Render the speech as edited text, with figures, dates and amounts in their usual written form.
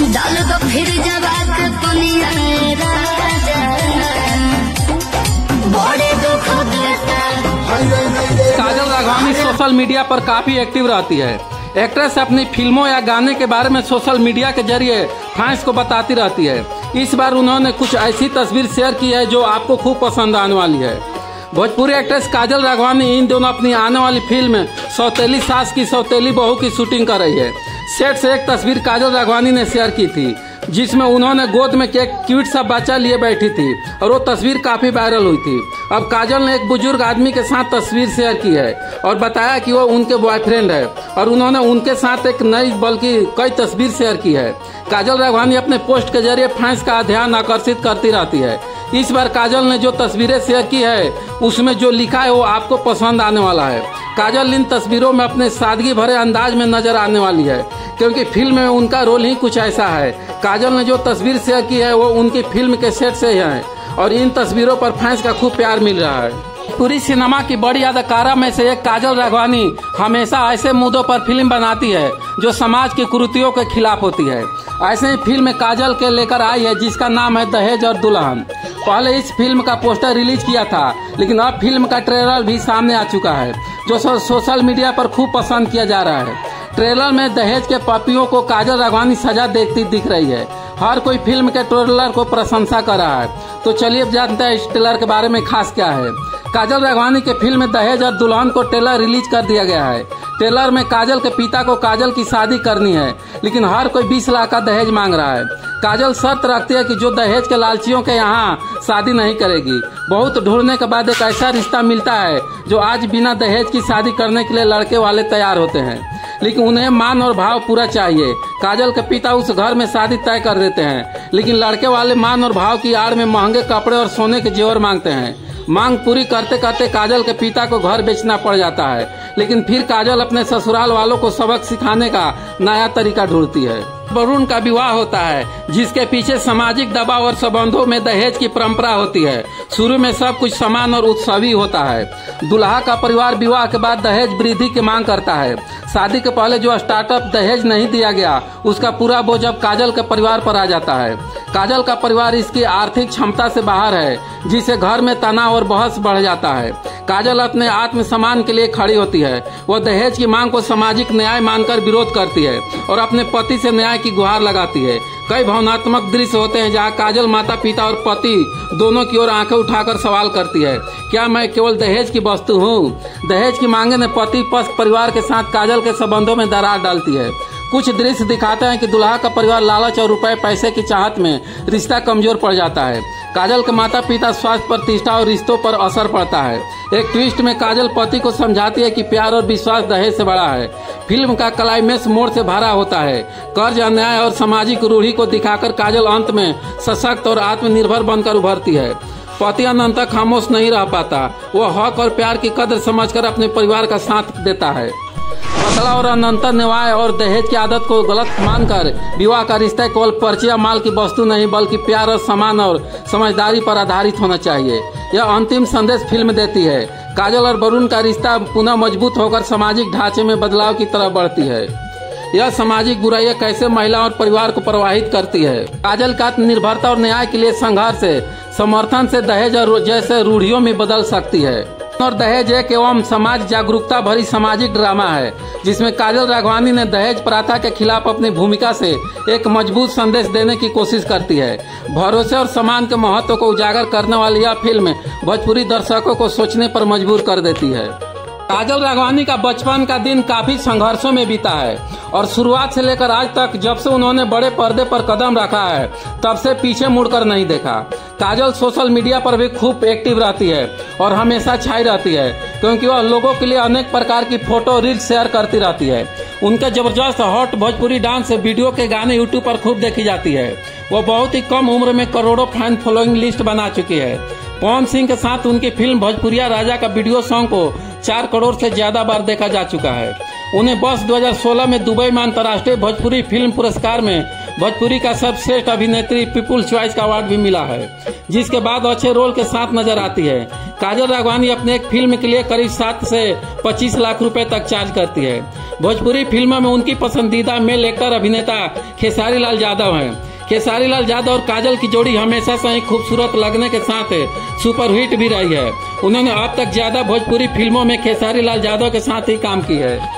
डाल दो फिर जवाब दुनिया राजा, बड़े दुख देता। काजल राघवानी सोशल मीडिया पर काफी एक्टिव रहती है। एक्ट्रेस अपनी फिल्मों या गाने के बारे में सोशल मीडिया के जरिए फैंस को बताती रहती है। इस बार उन्होंने कुछ ऐसी तस्वीर शेयर की है जो आपको खूब पसंद आने वाली है। भोजपुरी एक्ट्रेस काजल राघवानी इन दोनों अपनी आने वाली फिल्म सौतेली सास की सौतेली बहू की शूटिंग कर रही है। सेट से एक तस्वीर काजल राघवानी ने शेयर की थी जिसमें उन्होंने गोद में एक क्यूट सा बच्चा लिए बैठी थी और वो तस्वीर काफी वायरल हुई थी। अब काजल ने एक बुजुर्ग आदमी के साथ तस्वीर शेयर की है और बताया कि वो उनके बॉयफ्रेंड है और उन्होंने उनके साथ एक नई बल्कि कई तस्वीर शेयर की है। काजल राघवानी अपने पोस्ट के जरिए फैंस का ध्यान आकर्षित करती रहती है। इस बार काजल ने जो तस्वीरें शेयर की है उसमें जो लिखा है वो आपको पसंद आने वाला है। काजल इन तस्वीरों में अपने सादगी भरे अंदाज में नजर आने वाली है क्योंकि फिल्म में उनका रोल ही कुछ ऐसा है। काजल ने जो तस्वीर शेयर की है वो उनकी फिल्म के सेट से है और इन तस्वीरों पर फैंस का खूब प्यार मिल रहा है। पूरी सिनेमा की बड़ी अदाकारा में से एक काजल राघवानी हमेशा ऐसे मुद्दों पर फिल्म बनाती है जो समाज की कुरीतियों के खिलाफ होती है। ऐसे ही फिल्म काजल के लेकर आई है जिसका नाम है दहेज और दुल्हन। पहले इस फिल्म का पोस्टर रिलीज किया था लेकिन अब फिल्म का ट्रेलर भी सामने आ चुका है जो सोशल मीडिया पर खूब पसंद किया जा रहा है। ट्रेलर में दहेज के पापियों को काजल राघवानी सजा देती दिख रही है। हर कोई फिल्म के ट्रेलर को प्रशंसा कर रहा है। तो चलिए अब जानते हैं इस ट्रेलर के बारे में खास क्या है। काजल राघवानी के फिल्म दहेज और दुल्हन को ट्रेलर रिलीज कर दिया गया है। ट्रेलर में काजल के पिता को काजल की शादी करनी है लेकिन हर कोई 20 लाख का दहेज मांग रहा है। काजल शर्त रखती है कि जो दहेज के लालचियों के यहाँ शादी नहीं करेगी। बहुत ढूंढने के बाद एक ऐसा रिश्ता मिलता है जो आज बिना दहेज की शादी करने के लिए लड़के वाले तैयार होते हैं लेकिन उन्हें मान और भाव पूरा चाहिए। काजल के पिता उस घर में शादी तय कर देते हैं लेकिन लड़के वाले मान और भाव की आड़ में महंगे कपड़े और सोने के जेवर मांगते हैं। मांग पूरी करते करते काजल के पिता को घर बेचना पड़ जाता है लेकिन फिर काजल अपने ससुराल वालों को सबक सिखाने का नया तरीका ढूंढती है। वरुण का विवाह होता है जिसके पीछे सामाजिक दबाव और संबंधों में दहेज की परंपरा होती है। शुरू में सब कुछ समान और उत्सवी होता है। दुल्हा का परिवार विवाह के बाद दहेज वृद्धि की मांग करता है। शादी के पहले जो स्टार्टअप दहेज नहीं दिया गया उसका पूरा बोझ अब काजल के परिवार पर आ जाता है। काजल का परिवार इसकी आर्थिक क्षमता से बाहर है जिससे घर में तनाव और बहस बढ़ जाता है। काजल अपने आत्मसम्मान के लिए खड़ी होती है। वो दहेज की मांग को सामाजिक न्याय मानकर विरोध करती है और अपने पति से न्याय की गुहार लगाती है। कई भावनात्मक दृश्य होते हैं जहां काजल माता पिता और पति दोनों की ओर आंखें उठाकर सवाल करती है, क्या मैं केवल दहेज की वस्तु हूं? दहेज की मांगे ने पति पक्ष परिवार के साथ काजल के संबंधों में दरार डालती है। कुछ दृश्य दिखाते हैं कि दुल्हा का परिवार लालच और रुपए पैसे की चाहत में रिश्ता कमजोर पड़ जाता है। काजल के माता पिता स्वास्थ्य प्रतिष्ठा और रिश्तों पर असर पड़ता है। एक ट्विस्ट में काजल पति को समझाती है कि प्यार और विश्वास दहेज से बड़ा है। फिल्म का क्लाइमेक्स मोड़ से भरा होता है। कर्ज, अन्याय और सामाजिक रूढ़ी को दिखाकर काजल अंत में सशक्त और आत्मनिर्भर बनकर उभरती है। पति अनंत तक खामोश नहीं रह पाता। वो हक और प्यार की कदर समझकर अपने परिवार का साथ देता है। असला और अनंतर न्याय और दहेज की आदत को गलत मानकर विवाह का रिश्ता केवल पर्चिया माल की वस्तु नहीं बल्कि प्यार और सम्मान और समझदारी पर आधारित होना चाहिए। यह अंतिम संदेश फिल्म देती है। काजल और वरुण का रिश्ता पुनः मजबूत होकर सामाजिक ढांचे में बदलाव की तरफ बढ़ती है। यह सामाजिक बुराइयां कैसे महिला और परिवार को प्रभावित करती है। काजल का आत्मनिर्भरता और न्याय के लिए संघर्ष से समर्थन से दहेज और जैसे रूढ़ियों में बदल सकती है। और दहेज एक एवं समाज जागरूकता भरी सामाजिक ड्रामा है जिसमें काजल राघवानी ने दहेज प्रथा के खिलाफ अपनी भूमिका से एक मजबूत संदेश देने की कोशिश करती है। भरोसे और सम्मान के महत्व को उजागर करने वाली यह फिल्म भोजपुरी दर्शकों को सोचने पर मजबूर कर देती है। काजल राघवानी का बचपन का दिन काफी संघर्षों में बीता है और शुरुआत से लेकर आज तक जब से उन्होंने बड़े पर्दे पर कदम रखा है तब से पीछे मुड़कर नहीं देखा। काजल सोशल मीडिया पर भी खूब एक्टिव रहती है और हमेशा छाई रहती है क्योंकि वह लोगों के लिए अनेक प्रकार की फोटो रील शेयर करती रहती है। उनके जबरदस्त हॉट भोजपुरी डांस वीडियो के गाने यूट्यूब पर खूब देखी जाती है। वो बहुत ही कम उम्र में करोड़ों फैन फॉलोइंग लिस्ट बना चुकी है। पवन सिंह के साथ उनकी फिल्म भोजपुरिया राजा का वीडियो सॉन्ग को 4 करोड़ से ज्यादा बार देखा जा चुका है। उन्हें वर्ष 2016 में दुबई में अंतर्राष्ट्रीय भोजपुरी फिल्म पुरस्कार में भोजपुरी का सर्वश्रेष्ठ अभिनेत्री पीपुल्स चॉइस का अवार्ड भी मिला है, जिसके बाद अच्छे रोल के साथ नजर आती है। काजल राघवानी अपने एक फिल्म के लिए करीब 7 से 25 लाख रुपए तक चार्ज करती है। भोजपुरी फिल्मों में उनकी पसंदीदा मेल एक्टर अभिनेता खेसारी लाल यादव हैं। खेसारी लाल यादव और काजल की जोड़ी हमेशा से ही खूबसूरत लगने के साथ सुपरहिट भी रही है। उन्होंने अब तक ज्यादा भोजपुरी फिल्मों में खेसारी लाल यादव के साथ ही काम की है।